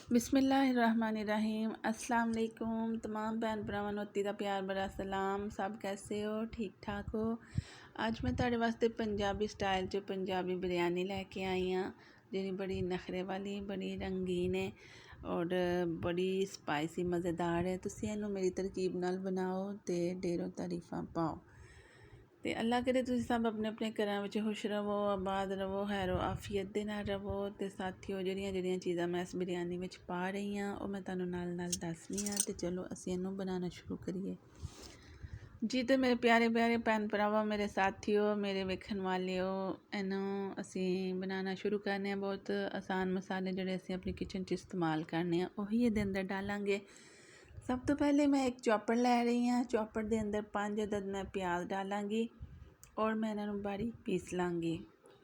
बिस्मिल्लाहिर्रहमानिर्रहीम। अस्सलाम वालेकुम तमाम भैन भरावां नूं अत्ती दा प्यार भरा सलाम। सब कैसे हो? ठीक ठाक हो? अज मैं तुहाडे वास्ते पंजाबी स्टाइल च पंजाबी बिरयानी लैके आई हाँ, जिहड़ी बड़ी नखरे वाली बड़ी रंगीन है और बड़ी स्पाइसी मज़ेदार है। तुसीं इहनूं मेरी तरकीब नाल बनाओ ते ढेरों तारीफां पाओ। ते अल्लाह करे तुसीं सब अपने अपने घरां विच खुश रवो, आबाद रवो, खैरो आफियत दे नाल रवो। ते साथियों जेहड़ियां चीज़ां मैं इस बिरयानी विच पा रही हाँ वो मैं तुहानूं नाल नाल दसनी हाँ। ते चलो असीं इहनूं बनाना शुरू करिए जी। तो मेरे प्यारे प्यारे भैन भरावो, मेरे साथियों, मेरे वेखण वालिओ, इहनूं असीं बनाना शुरू करने। बहुत आसान मसाले जिहड़े असीं अपनी किचन च इस्तेमाल करने उही इहदे अंदर डालांगे। सब तो पहले मैं एक चॉपर लै रही हाँ। चॉपर के अंदर 5 अदद मैं प्याज डालांगी और मैं इन्हों बारीक पीस लाँगी।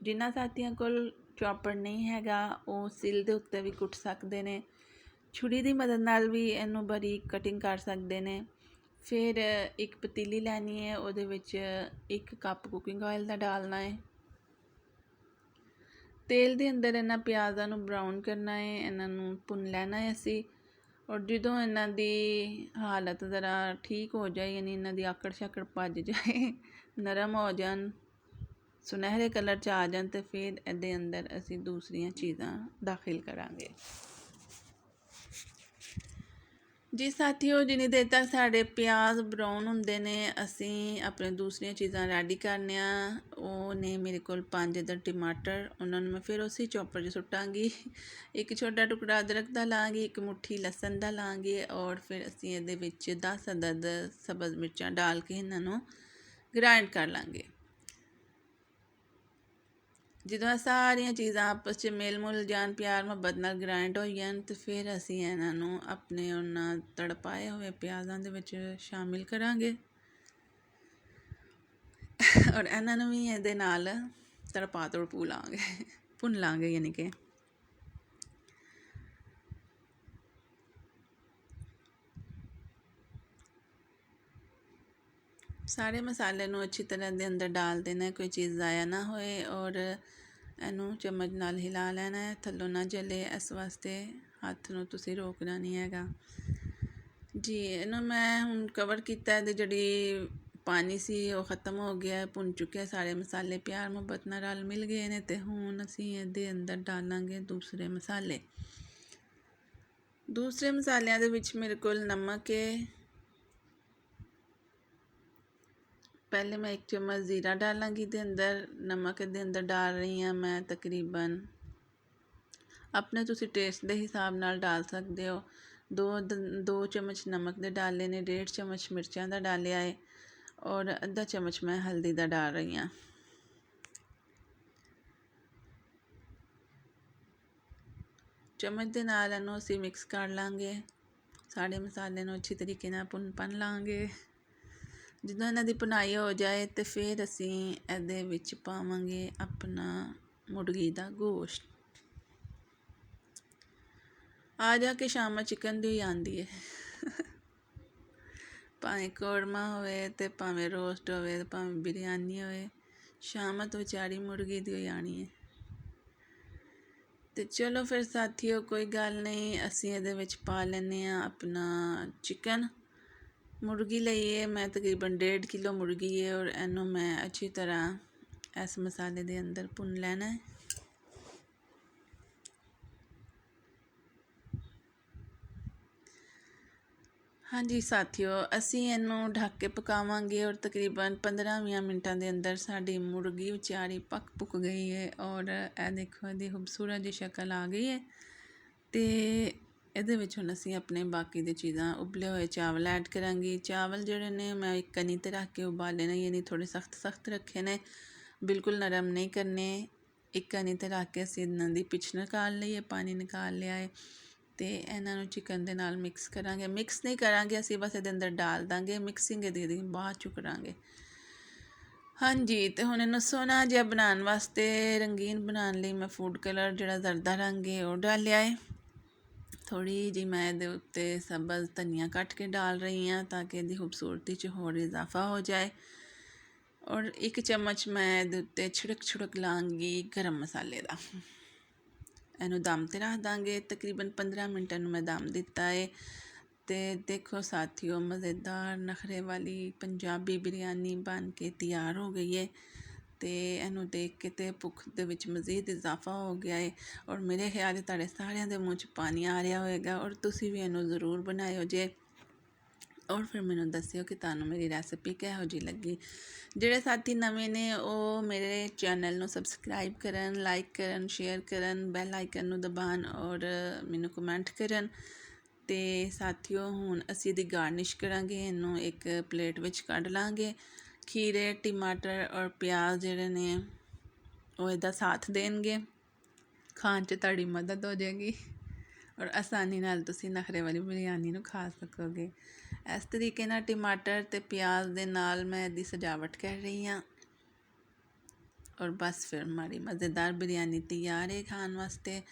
जिन्ना साथियों कोल चॉपर नहीं हैगा वो सिल दे उत्ते भी कुट सकते हैं, छुरी की मदद नाल भी इनू बारीक कटिंग कर सकते हैं। फिर एक पतीली लैनी है, उहदे विच 1 कप कुकिंग ऑयल का डालना है। तेल के अंदर इन्हां प्याज़ां नूं ब्राउन करना है, इन्हों भुन लैना है असी। और जदों इन्हां दी हालत ज़रा ठीक हो जाए, यानी इन्हां दी आकड़ शाकड़ भज जाए, नरम हो जान, सुनहरे कलर च आ जान, तो फिर इहदे अंदर असी दूसरियां चीज़ां दाखिल करांगे जी। साथियों जिन्नी देर तक साढ़े प्याज ब्राउन होंदे ने असी अपने दूसरियां चीज़ां रेडी करने। वो ने मेरे को 5 अदद टमाटर, उन्होंने मैं फिर उसी चॉपर च सुट्टांगी। एक छोटा टुकड़ा अदरक का लाँगी, 1 मुट्ठी लसन का लाँगी और फिर असी ये 10 अदद सब्ज़ मिर्चां डाल के इन्हों ग्राइंड कर लाँगे। ਜਦੋਂ ਸਾਰੀਆਂ ਚੀਜ਼ਾਂ ਆਪਸ 'ਚ ਮੇਲ ਮੁਲ ਜਾਣ, ਪਿਆਰ ਮੁਹੱਬਤ ਨਾਲ ਗ੍ਰਾਈਂਡ ਹੋ ਜਾਣ, ਤੇ ਫਿਰ ਅਸੀਂ ਇਹਨਾਂ ਨੂੰ ਆਪਣੇ ਉਹਨਾਂ ਤੜਪਾਏ ਹੋਏ ਪਿਆਜ਼ਾਂ ਦੇ ਵਿੱਚ ਸ਼ਾਮਿਲ ਕਰਾਂਗੇ ਔਰ ਇਹਨਾਂ ਨੂੰ ਵੀ ਇਹਦੇ ਨਾਲ ਤੜਪੂ ਲਾਂਗੇ, ਭੁੰਨ ਲਾਂਗੇ। ਯਾਨੀ ਕਿ सारे मसाले नूं अच्छी तरह दे अंदर डाल देना, कोई चीज़ ज़ाया ना होए और इनू चम्मच नाल हिला लेना है, थल्लों ना जले। इस वास्ते हत्थ नूं तुसीं रोकना नहीं हैगा जी। इनू मैं हुण कवर किया, जिहड़ी पानी सी वो ख़त्म हो गया, भुन चुके सारे मसाले, प्यार मुहब्बत नाल रल मिल गए ने। ते हुण असीं इहदे अंदर डालांगे दूसरे मसाले। दूसरे मसालियां दे विच मेरे कोल नमक है। पहले मैं 1 चम्मच ज़ीरा डालांगी दे अंदर। नमक दे अंदर डाल रही हाँ मैं तकरीबन, अपने तुसी टेस्ट के हिसाब नाल डाल सकते हो। 2 चम्मच नमक दे डाले ने, 1.5 चम्मच मिर्चां का डालिया है और आधा चम्मच मैं हल्दी का डाल रही हाँ। चम्मच के नाल इनू असीं मिक्स कर लाँगे, सारे मसाले नू अच्छी तरीके नाल भुन लाँगे। ਜਦੋਂ ਇਹਨਾਂ ਦੀ ਭੁਨਾਈ ਹੋ ਜਾਏ ਤੇ ਫਿਰ ਅਸੀਂ ਇਹਦੇ ਵਿੱਚ ਪਾਵਾਂਗੇ ਆਪਣਾ ਮੁਰਗੀ ਦਾ ਗੋਸ਼ਤ। ਆ ਜਾ ਕੇ ਸ਼ਾਮਾਂ ਚਿਕਨ ਦੀ ਆਂਦੀ ਹੈ, ਭਾਵੇਂ ਕੋਰਮਾ ਹੋਵੇ ਤੇ ਭਾਵੇਂ ਰੋਸਟ ਹੋਵੇ ਤੇ ਭਾਵੇਂ ਬਿਰਯਾਨੀ ਹੋਵੇ, ਸ਼ਾਮਾਂ ਤੋਂ ਵਿਚਾਰੀ ਮੁਰਗੀ ਦੀ ਹੋਈ ਆਣੀ ਹੈ। ਤੇ ਚਲੋ ਫਿਰ ਸਾਥੀਓ, ਕੋਈ ਗੱਲ ਨਹੀਂ, ਅਸੀਂ ਇਹਦੇ ਵਿੱਚ ਪਾ ਲੈਂਦੇ ਹਾਂ ਆਪਣਾ चिकन। मुर्गी लईए मैं तकरीबन 1.5 किलो मुर्गी है और इनू मैं अच्छी तरह इस मसाले के अंदर भुन लेना है। हाँ जी साथियों, असी इनू ढक के पकावांगे और तकरीबन 15-20 मिनटों के अंदर साड़ी मुर्गी बेचारी पक पुक गई है और यह देखो इसकी खूबसूरत जी शक्ल आ गई है। तो ਇਹਦੇ ਵਿੱਚ ਹੁਣ ਅਸੀਂ ਆਪਣੇ ਬਾਕੀ ਦੀ ਚੀਜ਼ਾਂ, ਉਬਲੇ ਹੋਏ ਚਾਵਲ ਐਡ ਕਰਾਂਗੀ। ਚਾਵਲ ਜਿਹੜੇ ਨੇ ਮੈਂ ਇੱਕ ਕਨੀ ਤੇ ਰੱਖ ਕੇ ਉਬਾਲੇ ਨੇ, ਯਾਨੀ ਥੋੜੇ ਸਖਤ ਰੱਖੇ ਨੇ, ਬਿਲਕੁਲ ਨਰਮ ਨਹੀਂ ਕਰਨੇ। ਇੱਕ ਕਨੀ ਤੇ ਰੱਖ ਕੇ ਅਸੀਂ ਇਹਨਾਂ ਦੀ ਪਿੱਛ ਨਿਕਾਲ ਲਈ ਹੈ, ਪਾਣੀ ਨਿਕਾਲ ਲਿਆ ਹੈ। ਤੇ ਇਹਨਾਂ ਨੂੰ ਚਿਕਨ ਦੇ ਨਾਲ ਮਿਕਸ ਕਰਾਂਗੇ। ਮਿਕਸ ਨਹੀਂ ਕਰਾਂਗੇ ਅਸੀਂ, ਬਸ ਇਹਦੇ ਅੰਦਰ ਡਾਲ ਦਾਂਗੇ। ਮਿਕਸਿੰਗ ਇਹਦੀ ਬਾਅਦ ਚ ਕਰਾਂਗੇ। हाँ जी, तो हुण इनू सोहना जिहा बनाउण वास्ते, रंगीन बनाउण लई मैं फूड कलर जिहड़ा जरदा रंग है वो डालिया है। थोड़ी जी मैं ਇਹਦੇ ਉੱਤੇ सब्ज़ धनिया कट के डाल रही हाँ ताकि ਇਹਦੀ खूबसूरती च होर इजाफा हो जाए। और 1 चम्मच मैं ਇਹਦੇ ਉੱਤੇ छिड़क लाँगी गरम मसाले का। ਇਹਨੂੰ ਦਮ 'ਤੇ ਰੱਖ ਦਾਂਗੇ। ਤਕਰੀਬਨ 15 ਮਿੰਟਾਂ ਨੂੰ ਮੈਂ ਦਮ ਦਿੱਤਾ ਏ। ਤੇ ਦੇਖੋ ਸਾਥੀਓ, ਮਜ਼ੇਦਾਰ ਨਖਰੇ ਵਾਲੀ ਪੰਜਾਬੀ ਬਿਰਯਾਨੀ ਬਣ ਕੇ ਤਿਆਰ ਹੋ ਗਈ ਏ। ਤੇ ਇਹਨੂੰ ਦੇਖ ਕੇ ਤੇ ਭੁੱਖ ਦੇ ਵਿੱਚ ਮਜ਼ੀਦ ਇਜ਼ਾਫਾ ਹੋ ਗਿਆ ਏ। ਔਰ ਮੇਰੇ ਖਿਆਲ ਤੁਹਾਡੇ ਸਾਰਿਆਂ ਦੇ ਮੂੰਹ 'ਚ ਪਾਣੀ ਆ ਰਿਹਾ ਹੋਏਗਾ। ਔਰ ਤੁਸੀਂ ਵੀ ਇਹਨੂੰ ਜ਼ਰੂਰ ਬਣਾਇਓ ਜੇ। ਔਰ ਫਿਰ ਮੈਨੂੰ ਦੱਸਿਓ ਕਿ ਤੁਹਾਨੂੰ ਮੇਰੀ ਰੈਸਪੀ ਕਿਹੋ ਜਿਹੀ ਲੱਗੀ। ਜਿਹੜੇ ਸਾਥੀ ਨਵੇਂ ਨੇ ਉਹ ਮੇਰੇ ਚੈਨਲ ਨੂੰ ਸਬਸਕ੍ਰਾਈਬ ਕਰਨ, ਲਾਈਕ ਕਰਨ, ਸ਼ੇਅਰ ਕਰਨ, ਬੈਲ ਆਈਕਨ ਨੂੰ ਦਬਾਉਣ ਔਰ ਮੈਨੂੰ ਕਮੈਂਟ ਕਰਨ। ਤੇ ਸਾਥੀਓ, ਹੁਣ ਅਸੀਂ ਇਹਦੀ ਗਾਰਨਿਸ਼ ਕਰਾਂਗੇ। ਇਹਨੂੰ ਇੱਕ ਪਲੇਟ ਵਿੱਚ ਕੱਢ ਲਾਂਗੇ। ਖੀਰੇ, ਟਮਾਟਰ ਔਰ ਪਿਆਜ਼ ਜਿਹੜੇ ਨੇ ਉਹ ਇਹਦਾ ਸਾਥ ਦੇਣਗੇ। ਖਾਣ 'ਚ ਤੁਹਾਡੀ ਮਦਦ ਹੋ ਜਾਏਗੀ ਔਰ ਆਸਾਨੀ ਨਾਲ ਤੁਸੀਂ ਨਖਰੇ ਵਾਲੀ ਬਿਰਯਾਨੀ ਨੂੰ ਖਾ ਸਕੋਗੇ। ਇਸ ਤਰੀਕੇ ਨਾਲ ਟਮਾਟਰ ਅਤੇ ਪਿਆਜ਼ ਦੇ ਨਾਲ ਮੈਂ ਇਹਦੀ ਸਜਾਵਟ ਕਰ ਰਹੀ ਹਾਂ। ਔਰ ਬਸ ਫਿਰ ਹਮਾਰੀ ਮਜ਼ੇਦਾਰ ਬਿਰਯਾਨੀ ਤਿਆਰ ਹੈ ਖਾਣ ਵਾਸਤੇ।